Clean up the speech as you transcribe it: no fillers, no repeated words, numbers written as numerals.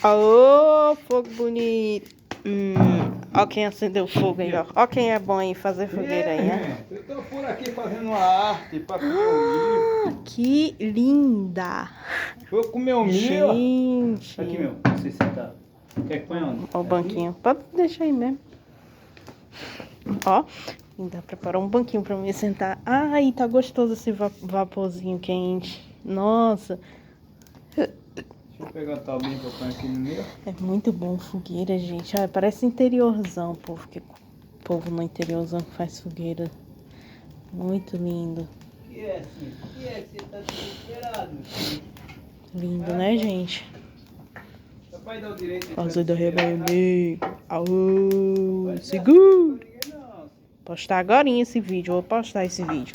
Ô, fogo bonito. Ó quem acendeu o fogo aí, ó. Ó quem é bom aí fazer fogueira aí, né? Eu tô por aqui fazendo uma arte pra comer o milho. Que linda. Vou comer o milho. Gente. Aqui, meu. Você sentar. Quer que ponha onde? Ó o banquinho. Pode deixar aí mesmo. Ó. Ainda preparou um banquinho pra mim sentar. Ai, tá gostoso esse vaporzinho quente. Nossa. Deixa eu pegar a taubinha que eu ponho aqui no meio. É muito bom fogueira, gente. Ah, parece interiorzão, povo. Que povo no interiorzão que faz fogueira. Muito lindo. Que é, assim? Que é que você tá desesperado? Lindo, né, gente? Papai dá o direito de Fazer da rebelde. Aô, seguro. Postar agorinha esse vídeo. Vou postar esse vídeo.